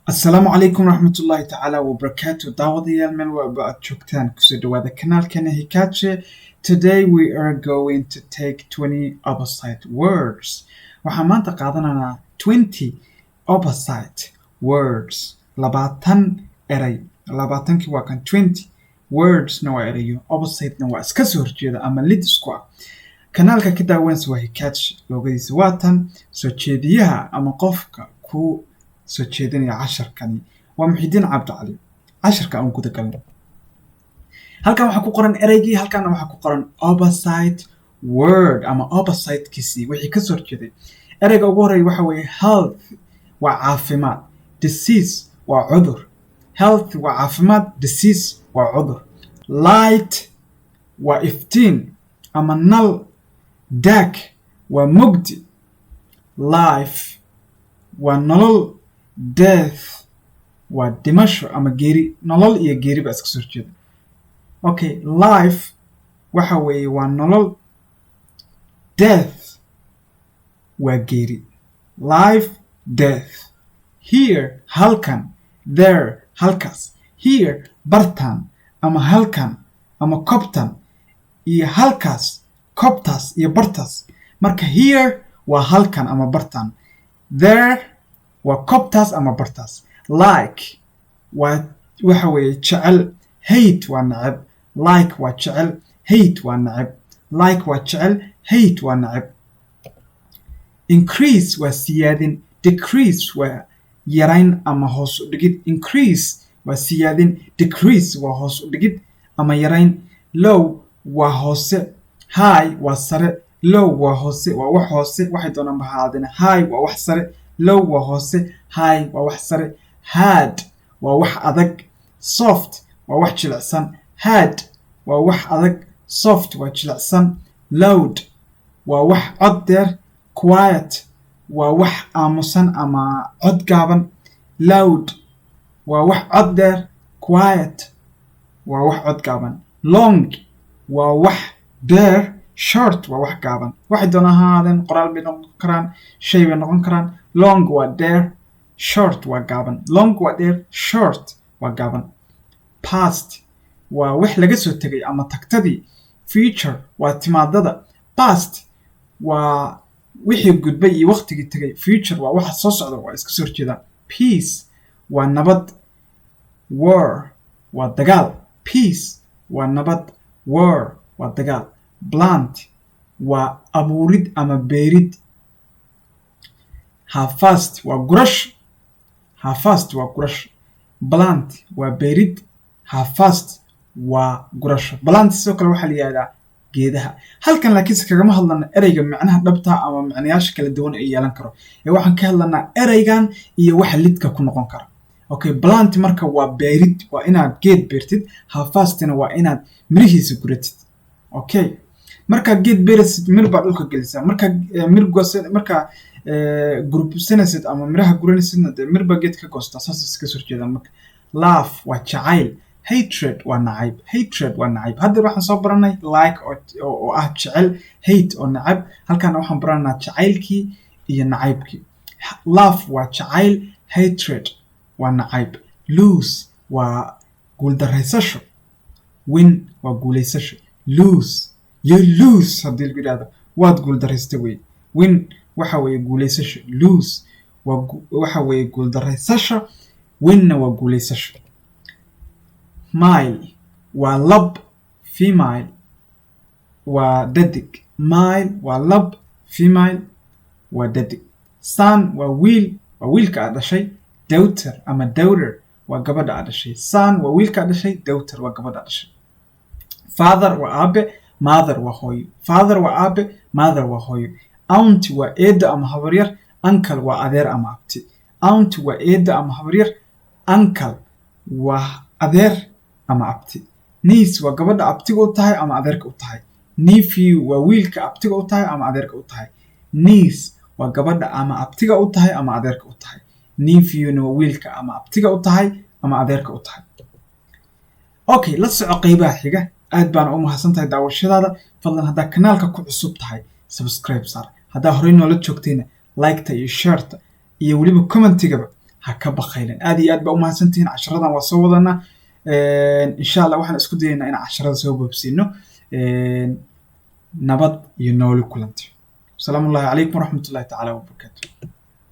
السلام عليكم ورحمة الله تعالى وبركاته. دعوة من وبعد شوكتان كسر هذا القناة كان هيكاتشي. Today we are going to take 20 opposite words. وحمان تقاضنا 20 opposite words. لباتن أري. لباتن كوا كان 20 words نوع أريو. opposite نوع اسكسر جيدا أما ليد سكوا. kanaalka ka daawanaysa waa hikaash loogadiisa waatan soo jeediyaha ama qofka ku soo jeedinaya casharkani waa Muxidiin Cabdi Cali. casharka aan guda galno halkan waxaa ku qoran ereygii, halkan waxaa ku qoran opposite word ama opposite kiisi wixii ka soo jeeday. ereyga ugu horeeya waxa weeye health waa caafimaad, disease waa cudur. health waa caafimaad, disease waa cudur. light waa iftiin ama nal. dark waa mugdi. life waa nolol. death waa dhimasho ama geeri. nolol iyo geeri baa iska soo jeeda. okay, life waxa weeye waa nolol. death waa geeri. life, death. here halkan. there halkaas. here bartan ama halkan ama kobtan iyo halkaas. kobtaas iyo bartaas. marka here waa halkan ama bartan. there waa kobtaas ama bartaas. like waa waxa weeye jecel. hate waa neceb. like waa jecel. hate waa neceb. like waa jecel. hate waa neceb. increase waa siyaadin. decrease waa yarayn ama hoos u dhigid. increase waa siyaadin. decrease waa hoos u dhigid ama yarayn. low waa hoose. high waa sare. low waa hoose, waa wax hoose. waxay doonaan ba ahaadeen. high waa wax sare. low waa hoose. high waa wax sare. hard waa wax adag. soft waa wax jilicsan. hard waa wax adag. soft waa jilicsan. loud waa wax cod dheer. quiet waa wax aamusan ama cod gaaban. loud waa wax cod dheer. quiet waa wax cod gaaban. long waa wax dheer. short waa wax gaaban. waxay doonaan ahaadeen qoraal bay noqon karaan, shay bay noqon karaan. long waa dheer. short waa gaaban. long waa dheer. short waa gaaban. past waa wax laga soo tegay ama tagtadii. future waa timaadada. past waa wixii gudbay iyo waqtigii tegay. future waa waxa soo socda, waa iska soo horjeedaan. peace waa nabad. war waa dagaal. peace waa nabad. war waa dagaal. plant waa abuurid ama beerid. harvest waa gurash. harvest waa gurash. plant waa beerid. harvest waa gurasho. plant sidoo kale waxaa la yidhahdaa geedaha. halkan laakiinse kagama hadlana ereyga macnaha dhabta ama macnayaasha kala duwan ay yeelan karo, ee waxaan ka hadlanaa ereygan iyo waxa lidka ku noqon kara. okay, plant marka waa beerid, waa inaad geed beertid. harvestna waa inaad mirihiisa guratid. okay, marka geed beersid mir baa dhulka gelisaa. marka mir goosan, marka gurubsanaysid ama miraha guranaysidna dee mir baa geed ka goostaa. saas iska soo jeedaan. marka love waa jacayl. hatred waa nacayb. hatred waa nacayb. hadda waxaan soo baranay like oo ah jecel. hate oo nacayb. halkan waxaan baranaa jacaylkii iyo nacaybkii. love waa jacayl. hatred waa nacayb. lose waa guuldareysasho. win waa guuleysasho. lose you lose haddii lagu yidhahdo waad guuldareystay wey. win waxa weeye guuleysasho. lose waa waxa weeye guuldareysasho. winna waa guuleysasho. male waa lab. female waa dhadig. male waa lab. female waa dhadig. son waa wiil, waa wiilka aad dhashay. daughter ama daughter waa gabadha aad dhashay. son waa wiilka aad dhashay. daughter waa gabadha aad dhashay. father waa aabe. mother waa hooyo. father waa aabe. mother waa hooyo. aunt waa eeda ama habaryar. uncle waa adeer ama abti. aunt waa eeda ama habaryar. uncle waa adeer ama abti. niece waa gabadha abtiga u tahay ama adeerka u tahay. nephew waa wiilka abtiga u tahay ama adeerka u tahay. niece waa gabadha ama abtiga u tahay ama adeerka u tahay. nephewna waa wiilka ama abtiga u tahay ama adeerka u tahay. okay, la soco qaybaha xiga. aad baan u mahadsantahay daawashadaada. fadlan haddaa kanaalka ku cusub tahay subscribe saar. haddaa horey noola joogtayna like-ta iyo share-ta iyo weliba commentigaba ha ka baqaylin. Aad iyo aad baa u mahadsantihiin. Casharadan waa soo wadanaa. Insha Allah waxaan isku dayaynaa inaan casharada soo boobsiino. Nabad iyo nooli kulanti. Asalaamu calaykum waraxmatullaahi tacaala wabarakaatu.